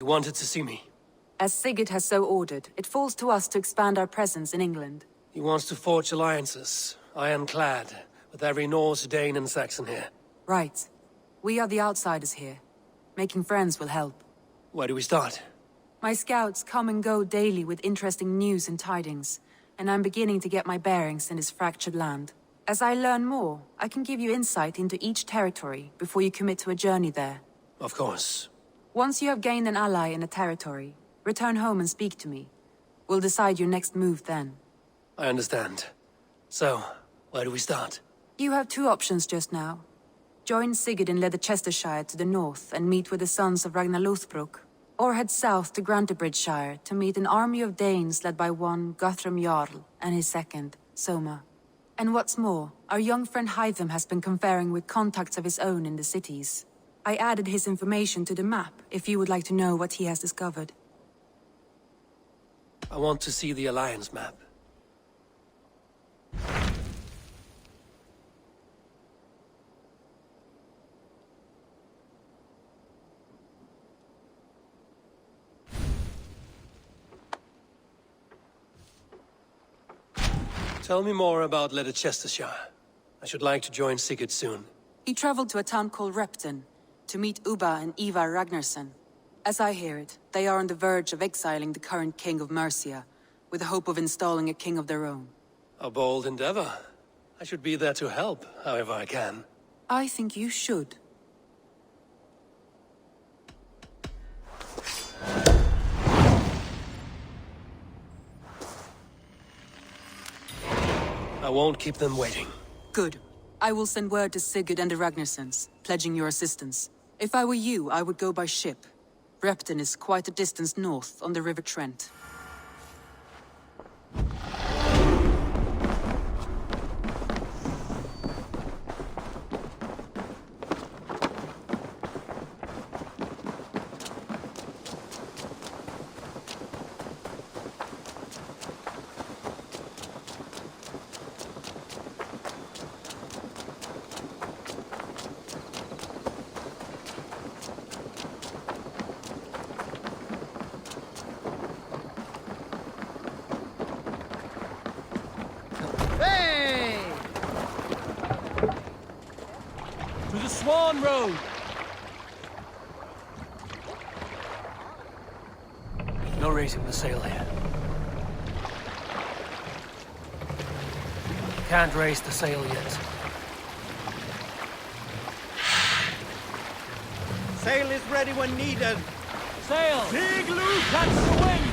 You wanted to see me? As Sigurd has so ordered, it falls to us to expand our presence in England. He wants to forge alliances, ironclad, with every Norse, Dane and Saxon here. Right. We are the outsiders here. Making friends will help. Where do we start? My scouts come and go daily with interesting news and tidings, and I'm beginning to get my bearings in this fractured land. As I learn more, I can give you insight into each territory before you commit to a journey there. Of course. Once you have gained an ally in a territory, return home and speak to me. We'll decide your next move then. I understand. So, where do we start? You have two options just now. Join Sigurd in Leicestershire to the north and meet with the sons of Ragnar Lothbrok, or head south to Grantebridgeshire to meet an army of Danes led by one Guthrum Jarl and his second, Soma. And what's more, our young friend Hytham has been conferring with contacts of his own in the cities. I added his information to the map if you would like to know what he has discovered. I want to see the Alliance map. Tell me more about Leicestershire. I should like to join Sigurd soon. He traveled to a town called Repton to meet Ubba and Ivar Ragnarsson. As I hear it, they are on the verge of exiling the current king of Mercia, with the hope of installing a king of their own. A bold endeavor. I should be there to help, however I can. I think you should. I won't keep them waiting. Good. I will send word to Sigurd and the Ragnarssons, pledging your assistance. If I were you, I would go by ship. Repton is quite a distance north on the River Trent. To the Swan Road! No raising the sail here. Can't raise the sail yet. Sail is ready when needed. Sail! Big loop! Catch the wind!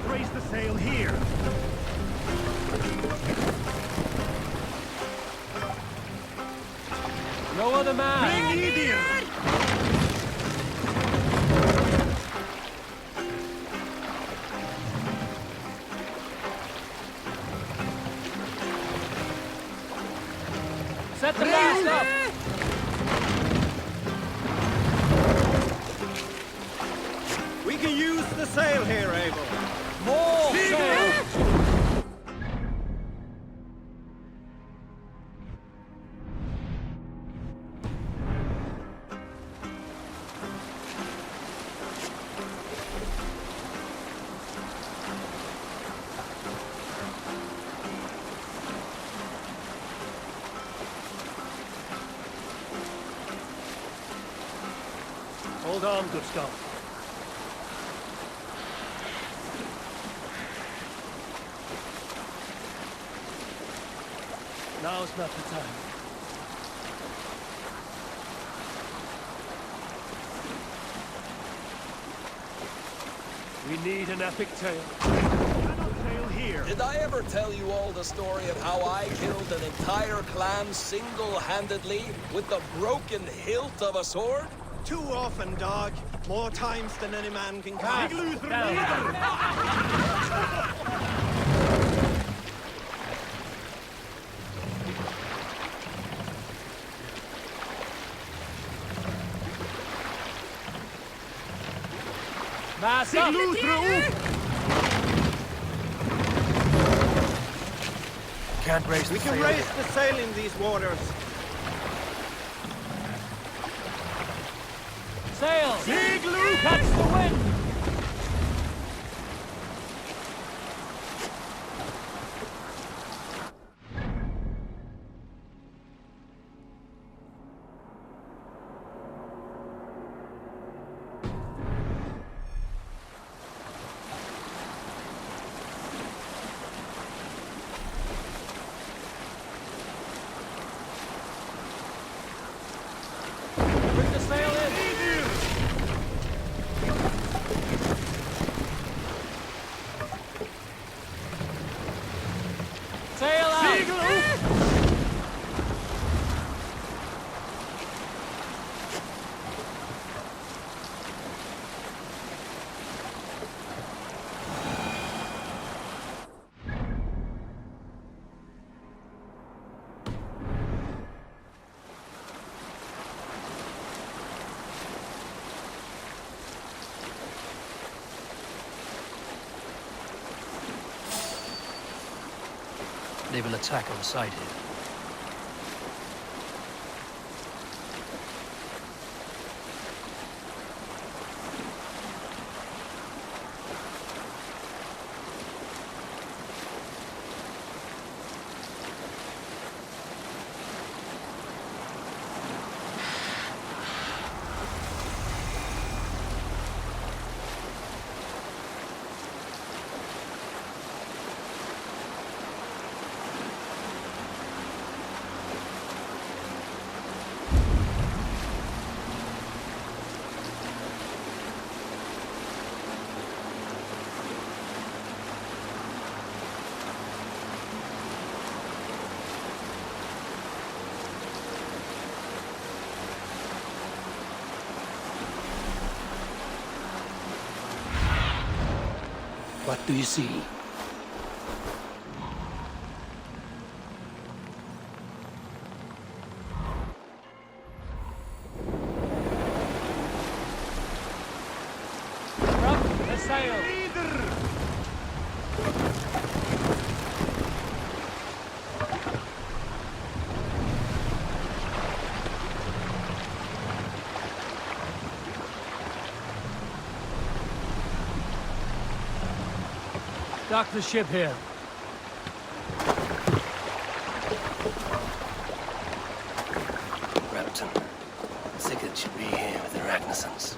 Raise the sail here. No other man! Bring Idiot! Set the mast up! the sail here, Abel. More sail! Hold on, good Scott. Now's not the time. We need an epic tale. Sail here. Did I ever tell you all the story of how I killed an entire clan single-handedly with the broken hilt of a sword? Too often, dog. More times than any man can count. Mass up! Can't raise We the can sail. raise the sail in these waters. Sail! Catch the wind! Bring the sail in! Sail out! They will attack on sight here. What do you see? Drop the sail! Dock the ship here. Repton, Sigurd should be here with the Ragnarsons.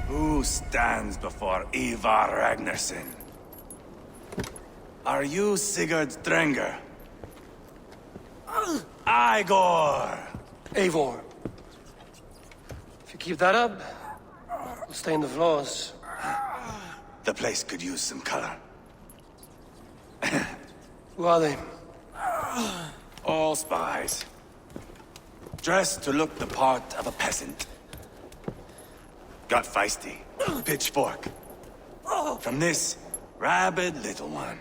Who stands before Ivar Ragnarsson? Are you Sigurd Drenger? Igor! Eivor. If you keep that up, we'll stain the floors. The place could use some color. Who are they? All spies. Dressed to look the part of a peasant. Got feisty. Pitchfork. From this rabid little one.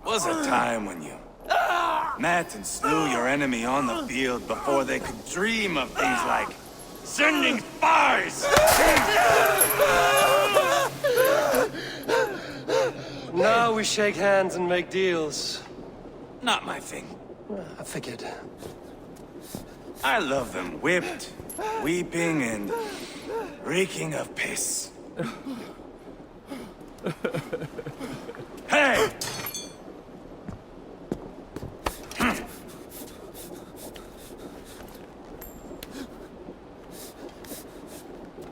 Was a time when you met and slew your enemy on the field before they could dream of things like sending spies! Now we shake hands and make deals. Not my thing. I figured. I love them whipped, weeping, and reeking of piss. Hey!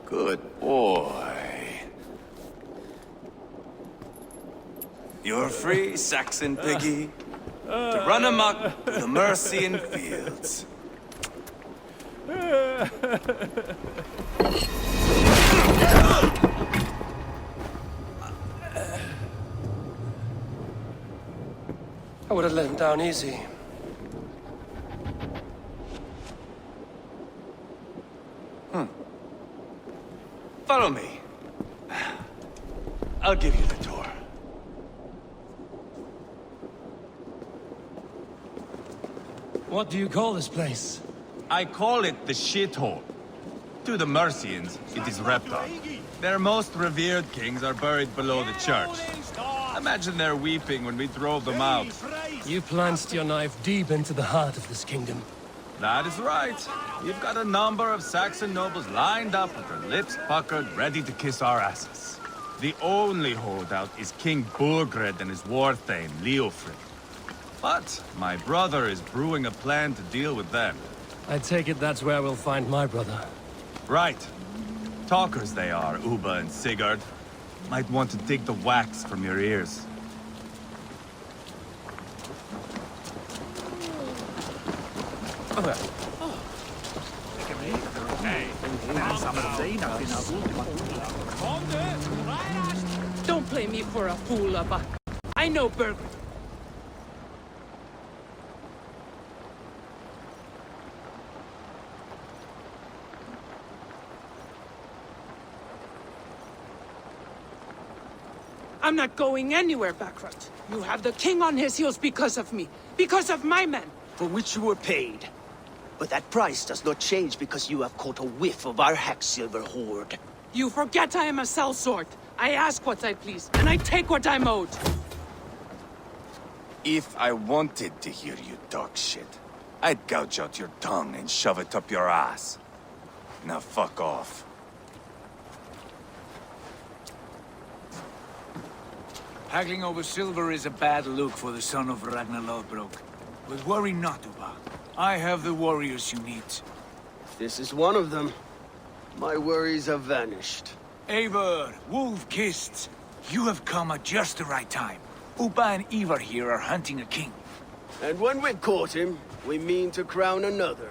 Good boy. You're free, Saxon piggy, to run amok through the Mercian fields. I would have let him down easy. Follow me. I'll give you the tour. What do you call this place? I call it the shithole. To the Mercians, it is Reptar. Their most revered kings are buried below the church. Imagine they're weeping when we drove them out. You plunged your knife deep into the heart of this kingdom. That is right. We've got a number of Saxon nobles lined up with their lips puckered, ready to kiss our asses. The only holdout is King Burgred and his war thane, Leofrid. But my brother is brewing a plan to deal with them. I take it that's where we'll find my brother. Right. Talkers they are, Uba and Sigurd. Might want to dig the wax from your ears. Don't play me for a fool, Abba. I know Berg. I'm not going anywhere, Backrot. You have the king on his heels because of me. Because of my men. For which you were paid. But that price does not change because you have caught a whiff of our Hacksilver hoard. You forget I am a sellsword. I ask what I please, and I take what I'm owed. If I wanted to hear you talk shit, I'd gouge out your tongue and shove it up your ass. Now fuck off. Haggling over silver is a bad look for the son of Ragnar Lothbrok. But worry not, Uba. I have the warriors you need. This is one of them. My worries have vanished. Eivor, Wolf-Kissed, you have come at just the right time. Uba and Ivar here are hunting a king. And when we've caught him, we mean to crown another.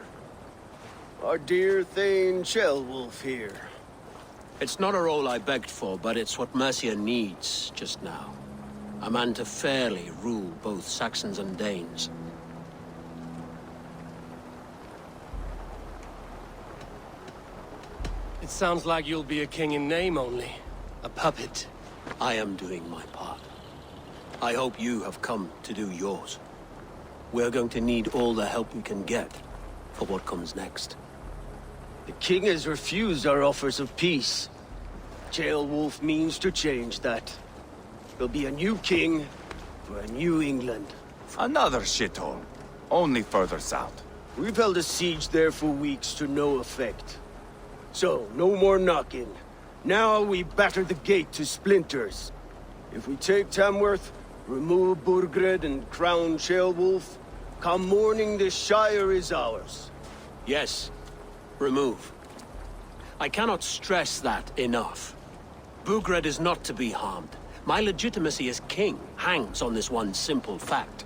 Our dear Thane Ceolwulf here. It's not a role I begged for, but it's what Mercia needs just now. A man to fairly rule both Saxons and Danes. It sounds like you'll be a king in name only. A puppet. I am doing my part. I hope you have come to do yours. We're going to need all the help we can get for what comes next. The king has refused our offers of peace. Ceolwulf means to change that. There'll be a new king for a new England. Another shithole. Only further south. We've held a siege there for weeks to no effect. So, no more knocking. Now we batter the gate to splinters. If we take Tamworth, Remove Burgred and crown Ceolwulf. Come morning, the Shire is ours. Yes, remove. I cannot stress that enough. Burgred is not to be harmed. My legitimacy as king hangs on this one simple fact.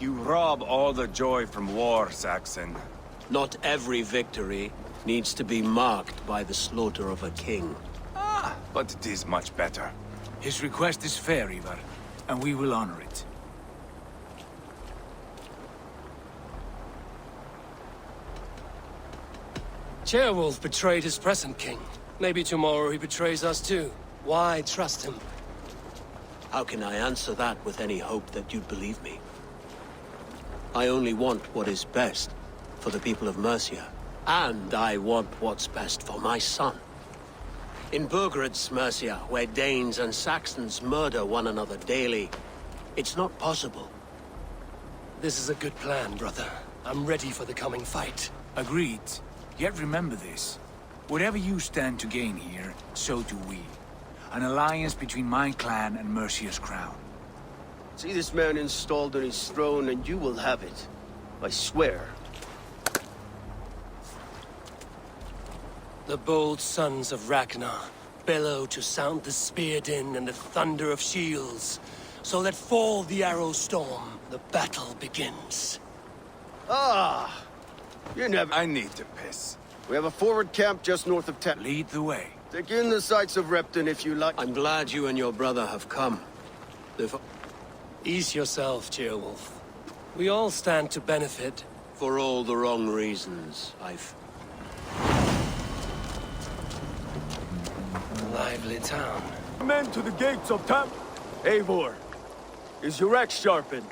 You rob all the joy from war, Saxon. Not every victory needs to be marked by the slaughter of a king. But it is much better. His request is fair, Ivar, and we will honor it. Ceolwulf betrayed his present king. Maybe tomorrow he betrays us too. Why trust him? How can I answer that with any hope that you'd believe me? I only want what is best for the people of Mercia. And I want what's best for my son. In Burgred's Mercia, where Danes and Saxons murder one another daily, it's not possible. This is a good plan, brother. I'm ready for the coming fight. Agreed. Yet remember this. Whatever you stand to gain here, so do we. An alliance between my clan and Mercia's crown. See this man installed on his throne, and you will have it. I swear. The bold sons of Ragnar bellow to sound the spear din and the thunder of shields. So let fall the arrow storm. The battle begins. Ah! You never... I need to piss. We have a forward camp just north of town. Lead the way. Take in the sights of Repton if you like. I'm glad you and your brother have come. Ease yourself, Ceolwulf. We all stand to benefit. For all the wrong reasons, Lively town. Men to the gates of town. Eivor, is your axe sharpened?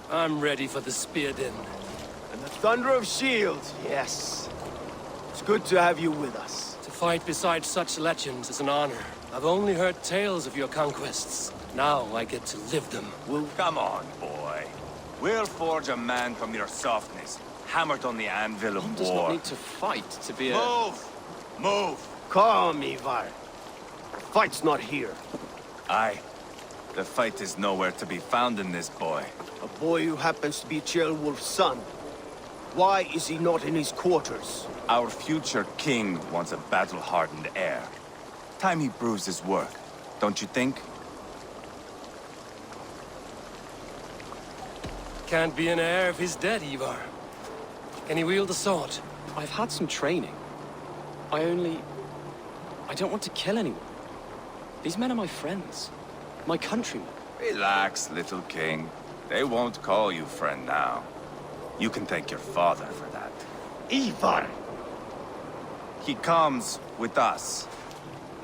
I'm ready for the spear din. And the thunder of shields, yes. It's good to have you with us. To fight beside such legends is an honor. I've only heard tales of your conquests. Now I get to live them. Well, come on, boy. We'll forge a man from your softness, hammered on the anvil of war. Does not need to fight to be a... Move! Move! Calm, Ivar. The fight's not here. Aye. The fight is nowhere to be found in this boy. A boy who happens to be Ceolwulf's son. Why is he not in his quarters? Our future king wants a battle-hardened heir. Time he proves his worth, don't you think? Can't be an heir if he's dead, Ivar. Can he wield a sword? I've had some training. I don't want to kill anyone. These men are my friends. My countrymen. Relax, little king. They won't call you friend now. You can thank your father for that. Ivar! He comes with us.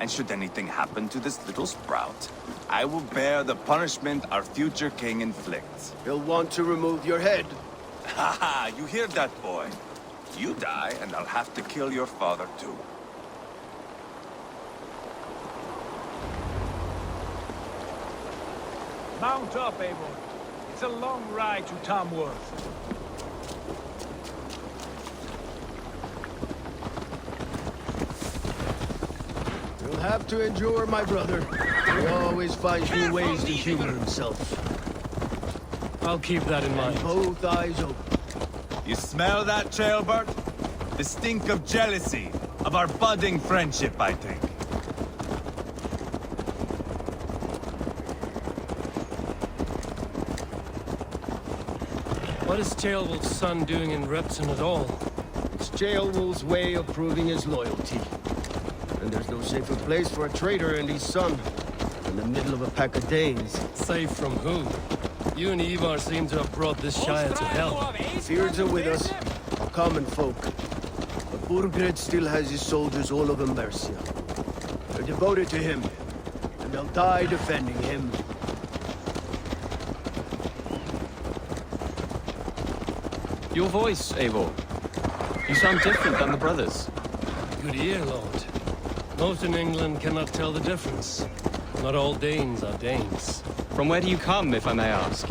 And should anything happen to this little sprout, I will bear the punishment our future king inflicts. He'll want to remove your head. Haha, you hear that, boy? You die, and I'll have to kill your father, too. Mount up, Eivor. It's a long ride to Tamworth. You'll have to endure, my brother. He always finds new ways to humor himself. I'll keep that in mind. Both eyes open. You smell that, Ceolbert? The stink of jealousy, of our budding friendship, I think. What is Ceolwulf's son doing in Repton at all? It's Ceolwulf's way of proving his loyalty. And there's no safer place for a traitor and his son in the middle of a pack of Danes. Safe from who? You and Ivar seem to have brought this Shire to hell. Fears are with us, common folk. But Burgred still has his soldiers all over Mercia. They're devoted to him, and they'll die defending him. Your voice, Eivor. You sound different than the brothers. Good ear, Lord. Most in England cannot tell the difference. Not all Danes are Danes. From where do you come, if I may ask?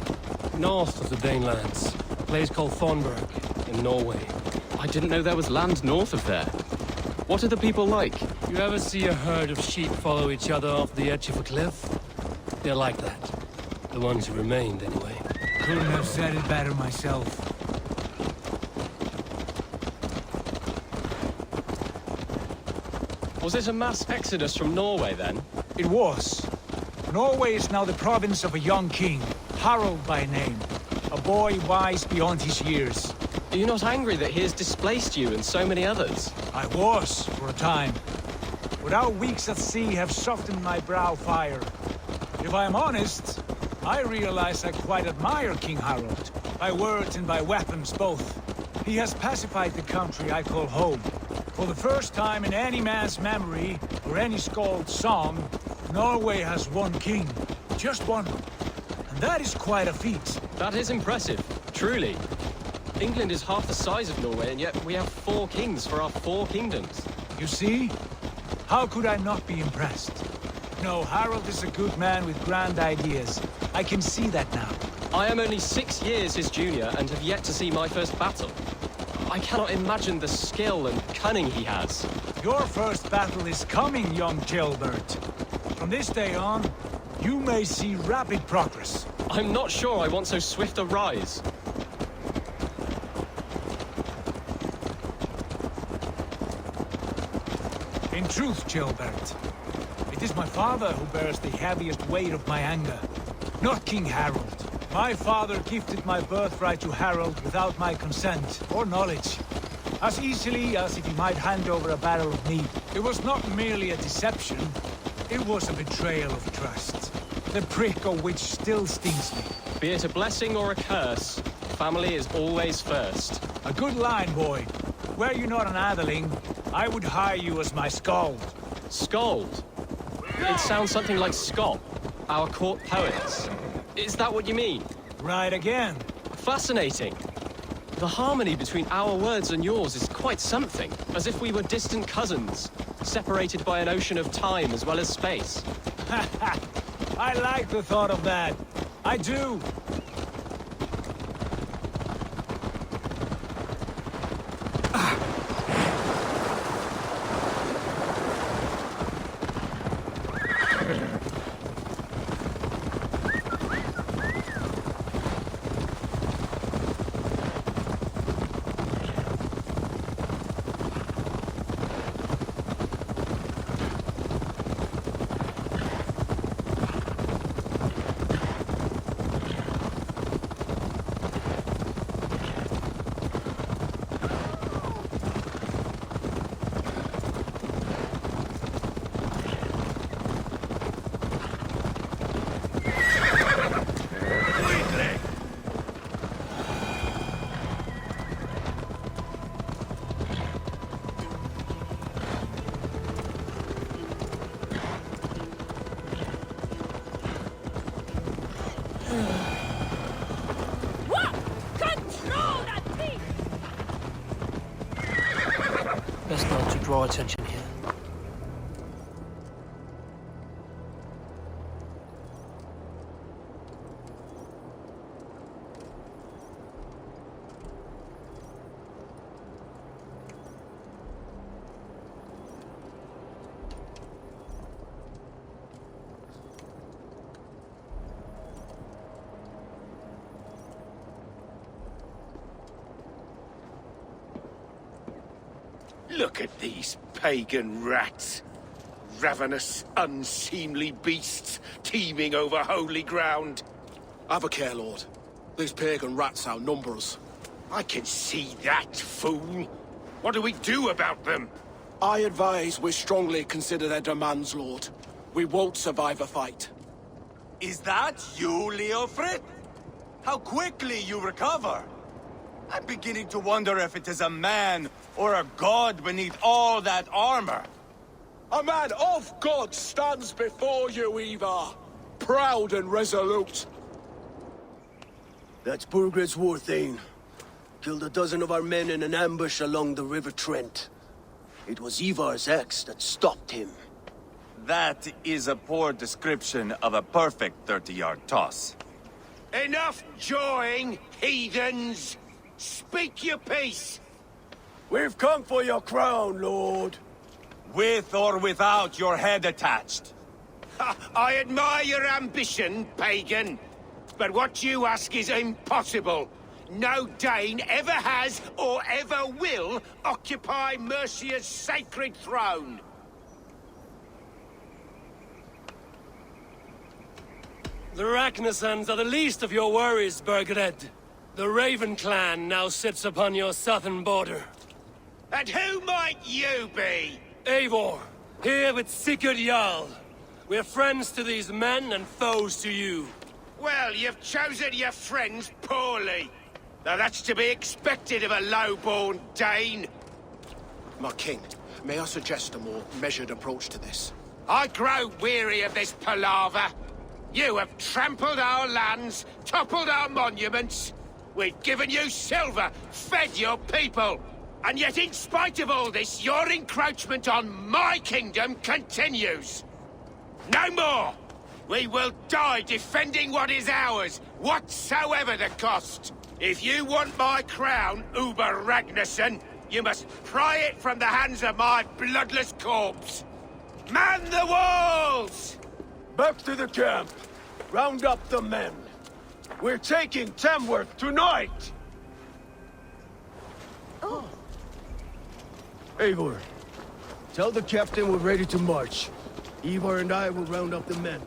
North of the Danelands. A place called Thornburg, in Norway. I didn't know there was land north of there. What are the people like? You ever see a herd of sheep follow each other off the edge of a cliff? They're like that. The ones who remained, anyway. Couldn't have said it better myself. Was it a mass exodus from Norway, then? It was. Norway is now the province of a young king, Harald by name. A boy wise beyond his years. Are you not angry that he has displaced you and so many others? I was, for a time. But our weeks at sea have softened my brow fire. If I am honest, I realize I quite admire King Harald. By words and by weapons both. He has pacified the country I call home. For the first time in any man's memory, or any skald's song, Norway has one king. Just one. And that is quite a feat. That is impressive, truly. England is half the size of Norway, and yet we have 4 kings for our 4 kingdoms. You see? How could I not be impressed? No, Harald is a good man with grand ideas. I can see that now. I am only 6 years his junior and have yet to see my first battle. I cannot imagine the skill and cunning he has. Your first battle is coming, young Gilbert. From this day on, you may see rapid progress. I'm not sure I want so swift a rise. In truth, Gilbert, it is my father who bears the heaviest weight of my anger, not King Harald. My father gifted my birthright to Harald without my consent or knowledge, as easily as if he might hand over a barrel of meat. It was not merely a deception, it was a betrayal of trust, the prick of which still stings me. Be it a blessing or a curse, family is always first. A good line, boy. Were you not an atheling, I would hire you as my skald. Skald? It sounds something like Scott, our court poets. Is that what you mean? Right again. Fascinating. The harmony between our words and yours is quite something. As if we were distant cousins, separated by an ocean of time as well as space. I like the thought of that. I do. Best not to draw attention here. Look at these pagan rats. Ravenous, unseemly beasts teeming over holy ground. Have a care, Lord. These pagan rats outnumber us. I can see that, fool. What do we do about them? I advise we strongly consider their demands, Lord. We won't survive a fight. Is that you, Leofrid? How quickly you recover! I'm beginning to wonder if it is a man or a god beneath all that armor. A man of God stands before you, Ivar. Proud and resolute. That's Burgred's war thane. Killed a dozen of our men in an ambush along the River Trent. It was Ivar's axe that stopped him. That is a poor description of a perfect 30-yard toss. Enough jawing, heathens! Speak your peace! We've come for your crown, Lord. With or without your head attached. I admire your ambition, pagan. But what you ask is impossible. No Dane ever has or ever will occupy Mercia's sacred throne. The Ragnarsons are the least of your worries, Burgred. The Raven clan now sits upon your southern border. And who might you be? Eivor, here with Sigurd Jarl. We're friends to these men and foes to you. Well, you've chosen your friends poorly. Now that's to be expected of a low-born Dane. My king, may I suggest a more measured approach to this? I grow weary of this palaver. You have trampled our lands, toppled our monuments. We've given you silver, fed your people. And yet in spite of all this, your encroachment on my kingdom continues. No more! We will die defending what is ours, whatsoever the cost. If you want my crown, Uber Ragnarsson, you must pry it from the hands of my bloodless corpse. Man the walls! Back to the camp. Round up the men. We're taking Tamworth tonight! Oh. Eivor, tell the captain we're ready to march. Eivor and I will round up the men.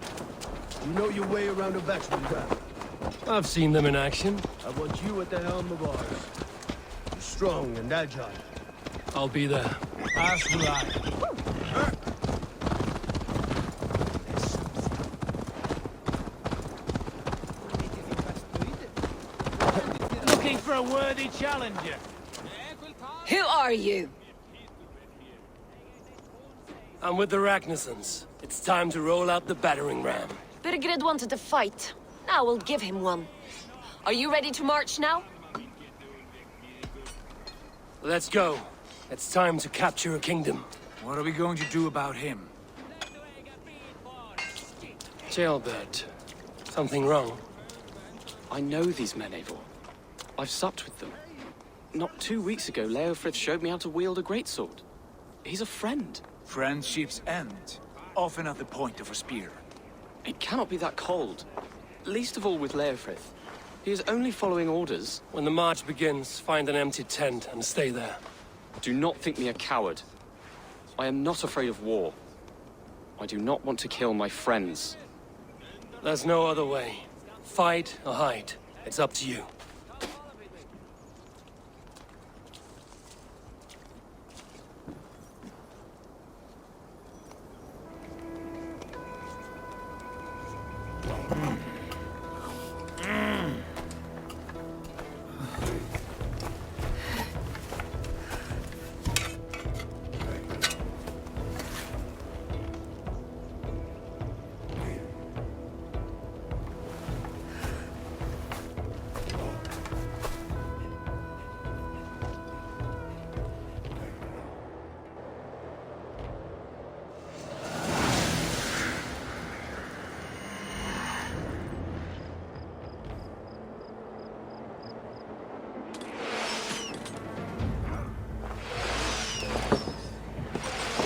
You know your way around a batsman trap. I've seen them in action. I want you at the helm of ours. You're strong and agile. I'll be there. As will I. Looking for a worthy challenger. Who are you? I'm with the Ragnarsons. It's time to roll out the battering ram. Birgrid wanted to fight. Now we'll give him one. Are you ready to march now? Let's go. It's time to capture a kingdom. What are we going to do about him? Jailbird. Something wrong? I know these men, Eivor. I've supped with them. Not 2 weeks ago, Leofrith showed me how to wield a greatsword. He's a friend. Friendships end, often at the point of a spear. It cannot be that cold. Least of all with Leofrith. He is only following orders. When the march begins, find an empty tent and stay there. Do not think me a coward. I am not afraid of war. I do not want to kill my friends. There's no other way. Fight or hide. It's up to you.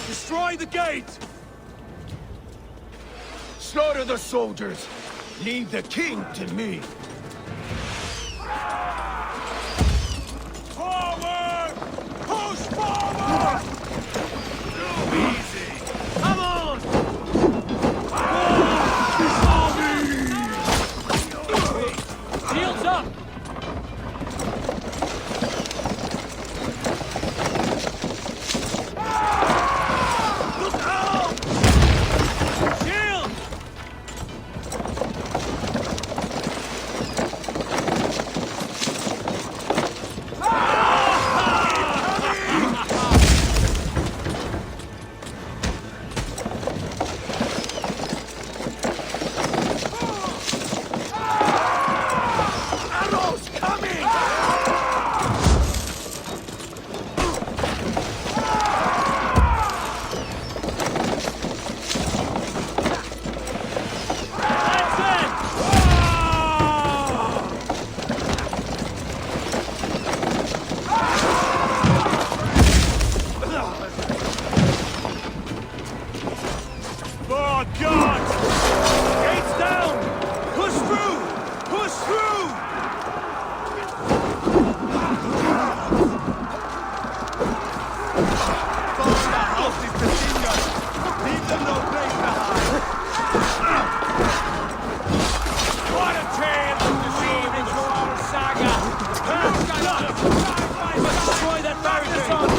Destroy the gate! Slaughter the soldiers! Leave the king to me! Forward! Push forward! Easy! Come on! Shields up! Leave them no place to hide. What a tale to weave into our saga! Destroy that barricade!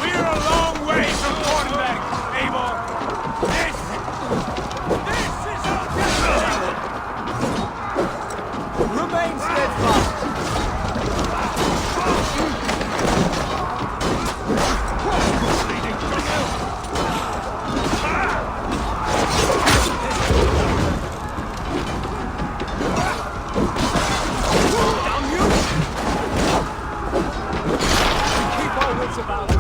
We're a long way from Kornberg, Eivor! This is our destiny! Remain steadfast! About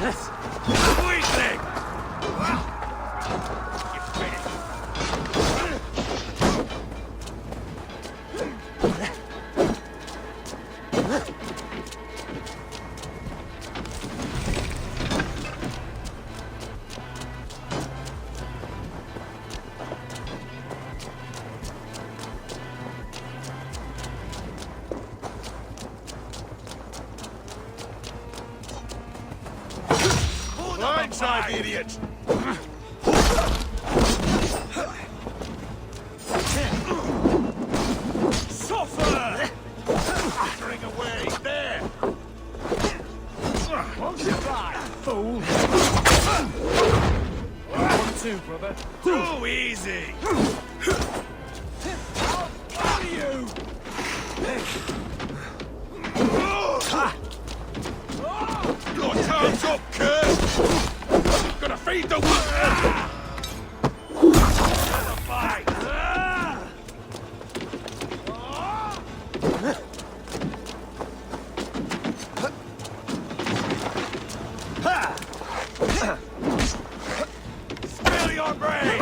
Weakling! Blindside, idiot! Suffer! String away, there! Won't you die, fool? 1-2, brother. Too easy! How are you? Your time's up, Kurt! Gonna feed the fight! Spill your brains!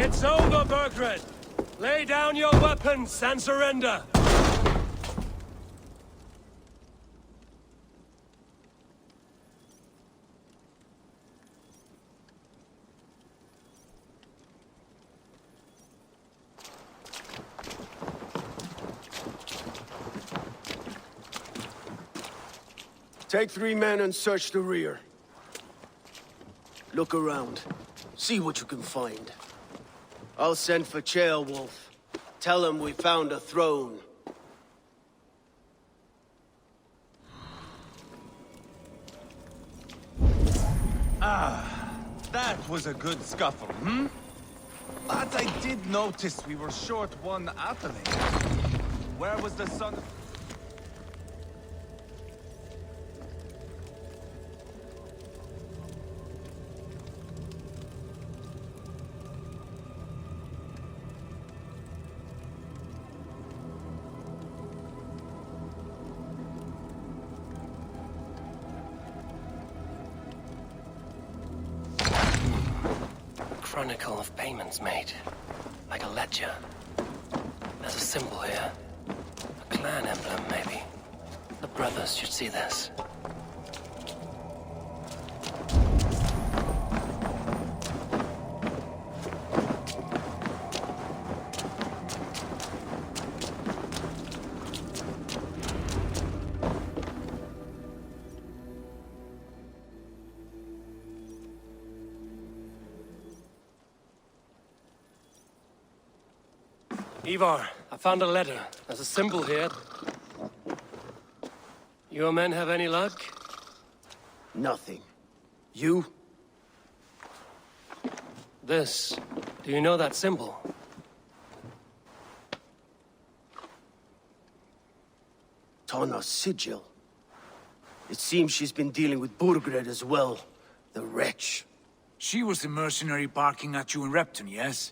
It's over, Burgred! Lay down your weapons and surrender! Take 3 men and search the rear. Look around. See what you can find. I'll send for Ceolwulf. Tell him we found a throne. That was a good scuffle, hmm? But I did notice we were short one athelate. Where was the son of... Chronicle of payments made. Like a ledger. There's a symbol here. A clan emblem, maybe. The brothers should see this. Ivar, I found a letter. There's a symbol here. Your men have any luck? Nothing. You? This. Do you know that symbol? Tana's sigil. It seems she's been dealing with Burgred as well. The wretch. She was the mercenary barking at you in Repton, yes?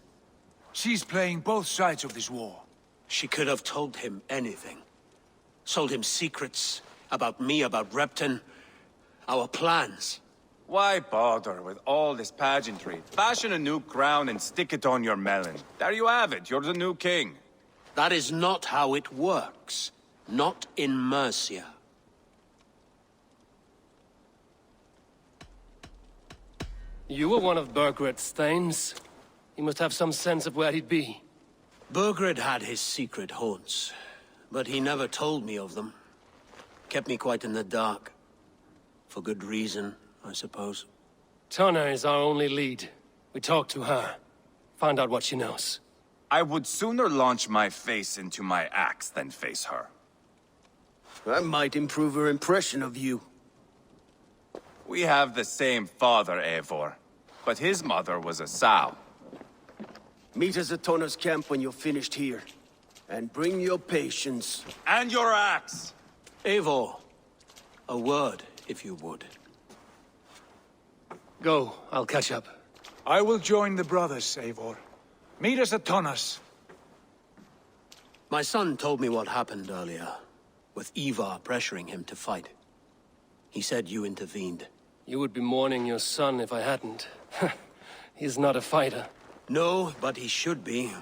She's playing both sides of this war. She could have told him anything. Sold him secrets about me, about Repton, our plans. Why bother with all this pageantry? Fashion a new crown and stick it on your melon. There you have it, you're the new king. That is not how it works. Not in Mercia. You were one of Burgred's thanes. He must have some sense of where he'd be. Burgred had his secret haunts, but he never told me of them. Kept me quite in the dark. For good reason, I suppose. Tana is our only lead. We talk to her. Find out what she knows. I would sooner launch my face into my axe than face her. That might improve her impression of you. We have the same father, Eivor, but his mother was a sow. Meet us at Tana's camp when you're finished here. And bring your patience. And your axe! Eivor, a word, if you would. Go, I'll catch up. I will join the brothers, Eivor. Meet us at Tonnas. My son told me what happened earlier, with Ivar pressuring him to fight. He said you intervened. You would be mourning your son if I hadn't. He's not a fighter. No, but he should be.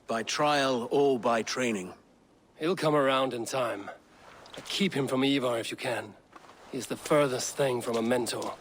By trial or by training. He'll come around in time. Keep him from Ivar if you can. He's the furthest thing from a mentor.